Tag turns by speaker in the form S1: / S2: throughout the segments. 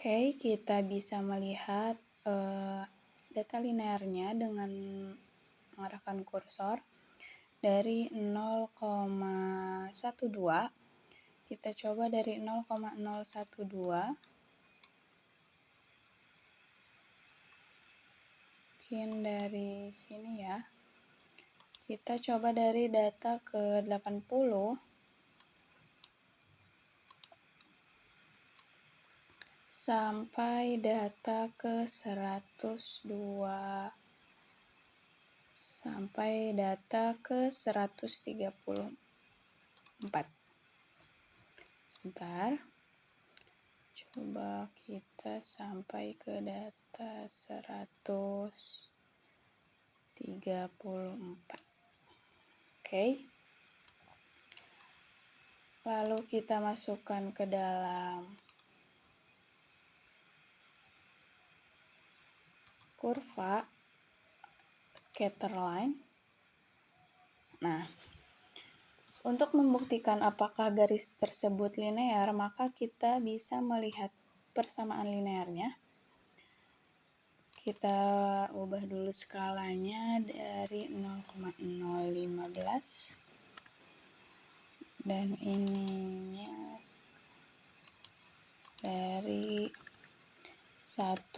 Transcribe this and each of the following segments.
S1: Oke, kita bisa melihat data linearnya dengan mengarahkan kursor dari 0,12. Kita coba dari 0,012. Mungkin dari sini ya. Kita coba dari data ke 80 sampai data ke 102 sampai data ke 134. Sebentar. Coba kita sampai ke data 134. Oke. Lalu kita masukkan ke dalam kurva scatter line. Nah, untuk membuktikan apakah garis tersebut linear, maka kita bisa melihat persamaan linearnya. Kita ubah dulu skalanya dari 0,015 dan ininya dari 1,6.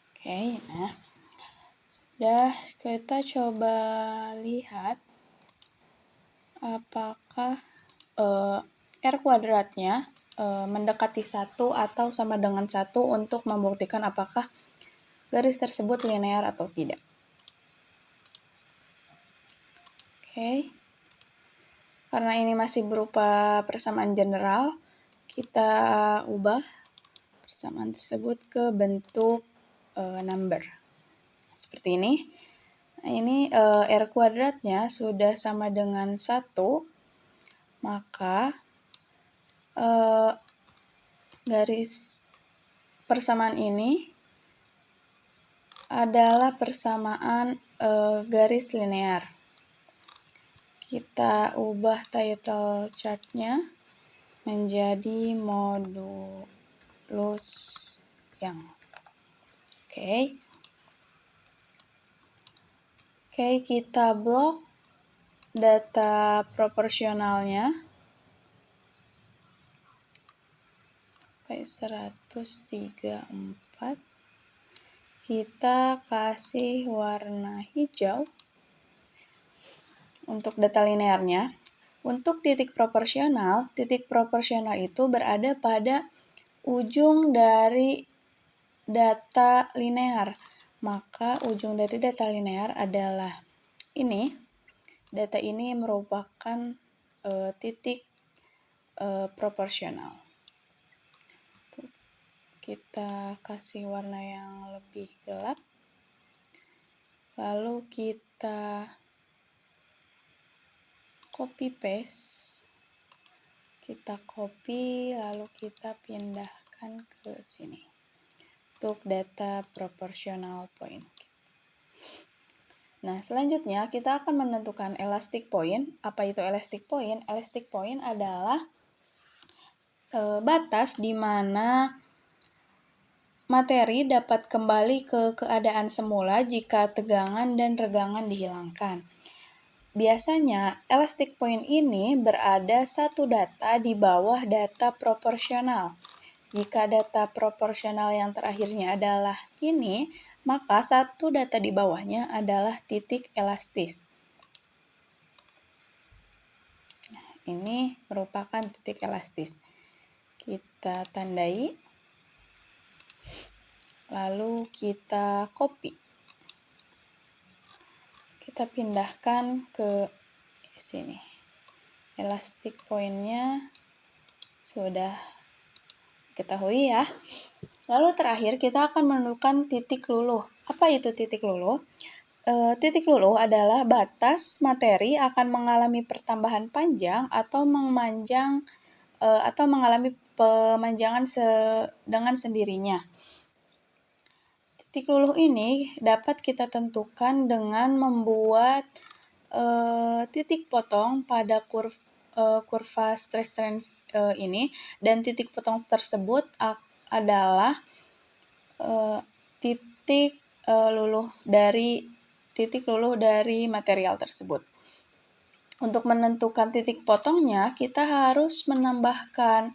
S1: Oke, nah sudah, kita coba lihat apakah R kuadratnya mendekati 1 atau sama dengan 1 untuk membuktikan apakah garis tersebut linear atau tidak. Oke. Karena ini masih berupa persamaan general, kita ubah persamaan tersebut ke bentuk number. Seperti ini. Nah, ini R kuadratnya sudah sama dengan 1, maka garis persamaan ini adalah persamaan garis linear. Kita ubah title chartnya menjadi modulus yang. Oke, kita blok data proporsionalnya sampai 134. Kita kasih warna hijau untuk data linearnya. Untuk titik proporsional itu berada pada ujung dari data linear. Maka ujung dari data linear adalah ini. Data ini merupakan titik proporsional. Kita kasih warna yang lebih gelap. Lalu kita copy paste. Kita copy lalu kita pindahkan ke sini. Untuk data proportional point. Nah, selanjutnya kita akan menentukan elastic point. Apa itu elastic point? Elastic point adalah batas di mana materi dapat kembali ke keadaan semula jika tegangan dan regangan dihilangkan. Biasanya, elastic point ini berada satu data di bawah data proporsional. Jika data proporsional yang terakhirnya adalah ini, maka satu data di bawahnya adalah titik elastis. Nah, ini merupakan titik elastis. Kita tandai, lalu kita copy. Kita pindahkan ke sini. Elastic point-nya sudah diketahui ya. Lalu terakhir kita akan menentukan titik luluh. Apa itu titik luluh? Titik luluh adalah batas materi akan mengalami pertambahan panjang atau memanjang atau mengalami pemanjangan dengan sendirinya. Titik luluh ini dapat kita tentukan dengan membuat titik potong pada kurva stress strain ini, dan titik potong tersebut adalah titik luluh dari material tersebut. Untuk menentukan titik potongnya, kita harus menambahkan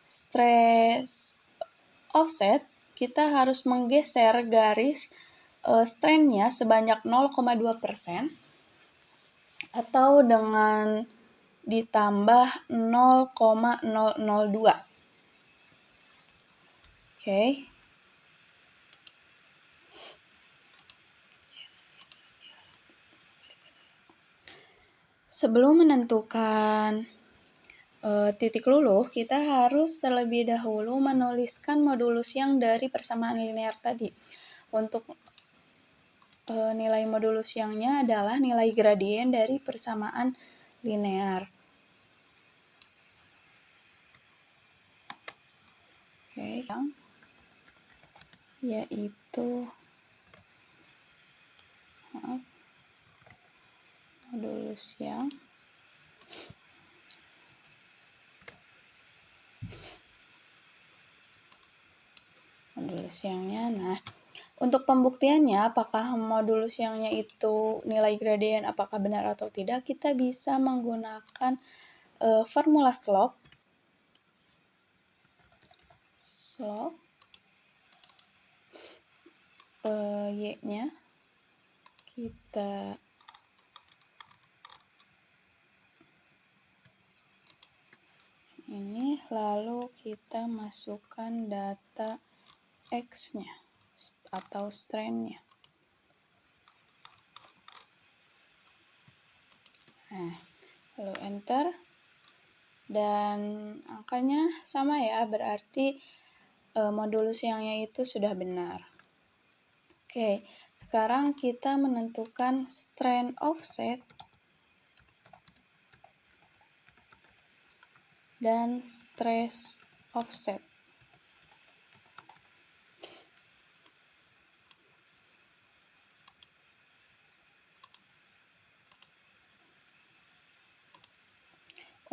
S1: stress offset. Kita harus menggeser garis strainnya sebanyak 0,2% atau dengan ditambah 0,002. Oke. Sebelum menentukan titik luluh, kita harus terlebih dahulu menuliskan modulus yang dari persamaan linear tadi. Untuk nilai modulus yangnya adalah nilai gradien dari persamaan linear. Oke, yaitu modulus yangnya. Nah, untuk pembuktiannya apakah modulus yangnya itu nilai gradien apakah benar atau tidak, kita bisa menggunakan formula slope. Y-nya kita ini, lalu kita masukkan data X-nya atau strain-nya. Nah, lalu enter, dan angkanya sama ya, berarti modulus yangnya itu sudah benar. Oke, sekarang kita menentukan strain offset dan stress offset.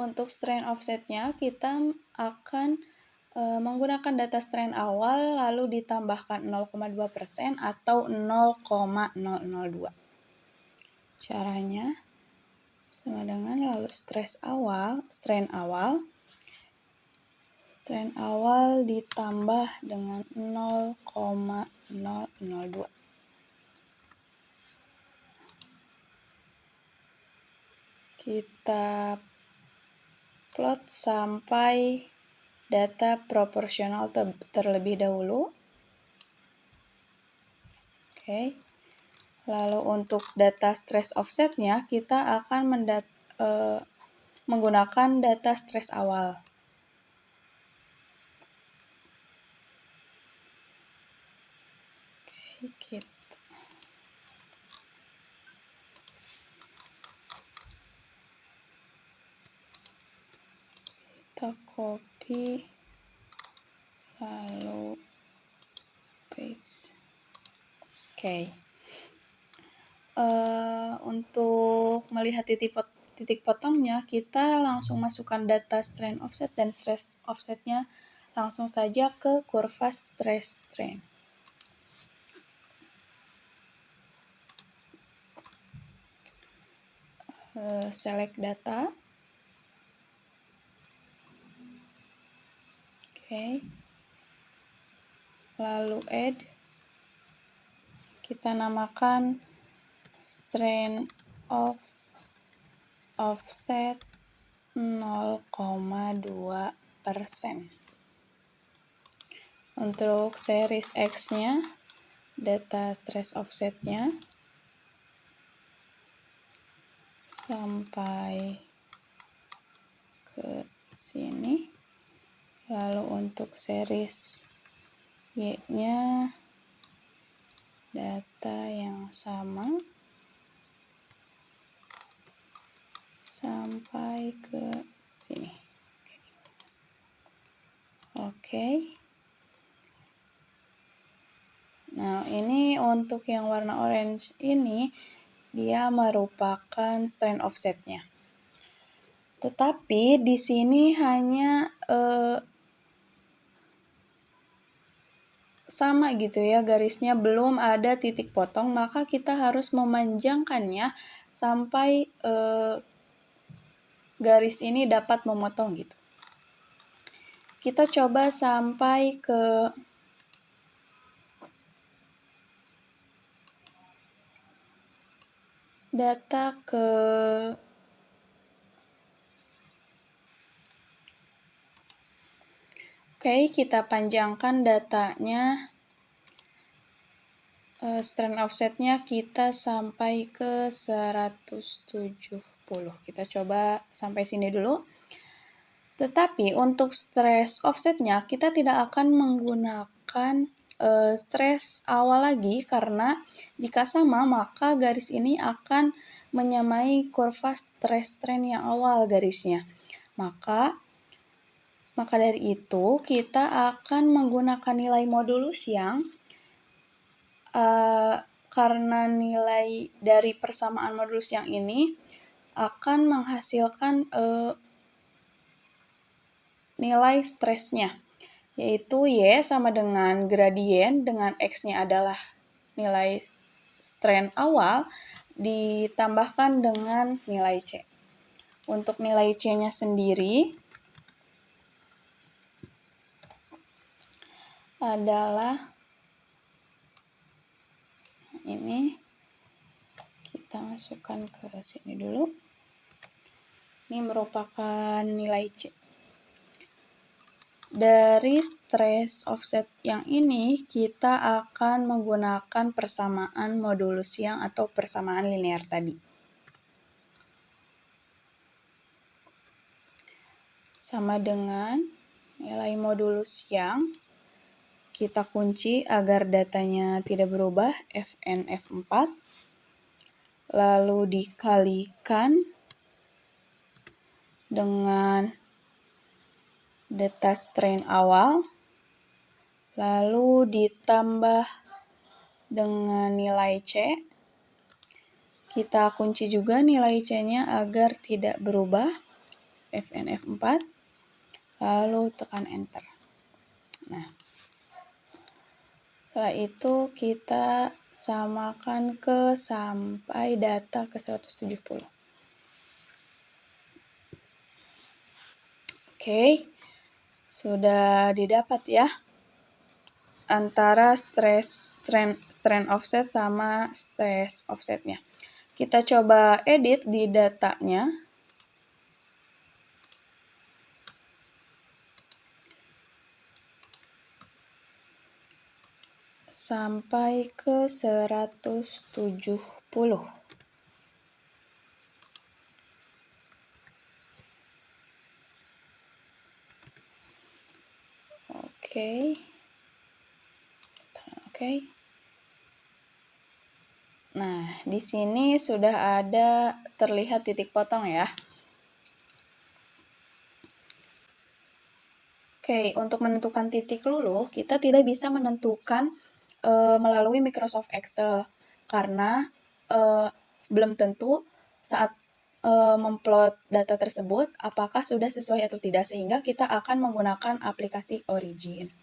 S1: Untuk strain offsetnya, kita akan menggunakan data strain awal lalu ditambahkan 0,2% atau 0,002. Caranya sama dengan lalu strain awal ditambah dengan 0,002. Kita plot sampai data proporsional terlebih dahulu. Oke. Lalu untuk data stress offsetnya, kita akan menggunakan data stress awal. Oke, kita copy lalu paste. Oke. Untuk melihat titik potongnya, kita langsung masukkan data strain offset dan stress offsetnya langsung saja ke kurva stress strain. Select data. Oke. Lalu add. Kita namakan strain offset 0,2%. Untuk series X-nya, data stress offsetnya sampai ke sini. Lalu untuk series Y-nya data yang sama sampai ke sini. Oke. Nah, ini untuk yang warna orange ini, dia merupakan strain offsetnya. Tetapi di sini hanya sama gitu ya garisnya, belum ada titik potong, maka kita harus memanjangkannya sampai garis ini dapat memotong gitu. Kita coba sampai ke data ke Oke, kita panjangkan datanya. Strain offsetnya kita sampai ke 170. Kita coba sampai sini dulu. Tetapi untuk stress offsetnya kita tidak akan menggunakan stress awal lagi, karena jika sama maka garis ini akan menyamai kurva stress strain yang awal garisnya. Maka dari itu kita akan menggunakan nilai modulus yang karena nilai dari persamaan modulus yang ini akan menghasilkan nilai stresnya, yaitu Y sama dengan gradien dengan X-nya adalah nilai strain awal ditambahkan dengan nilai C. Untuk nilai C-nya sendiri adalah ini, kita masukkan ke sini dulu. Ini merupakan nilai C. Dari stress offset yang ini kita akan menggunakan persamaan modulus yang atau persamaan linear tadi. Sama dengan nilai modulus yang kita kunci agar datanya tidak berubah, Fn F4, lalu dikalikan dengan data strain awal, lalu ditambah dengan nilai C. Kita kunci juga nilai C-nya agar tidak berubah, Fn F4, lalu tekan enter. Nah, setelah itu kita samakan sampai data ke 170. Oke, sudah didapat ya antara strain offset sama stress offsetnya. Kita coba edit di datanya. Sampai ke 170. Oke. Nah, di sini sudah ada terlihat titik potong ya. Oke, untuk menentukan titik luluh, kita tidak bisa menentukan melalui Microsoft Excel, karena belum tentu saat memplot data tersebut apakah sudah sesuai atau tidak, sehingga kita akan menggunakan aplikasi Origin.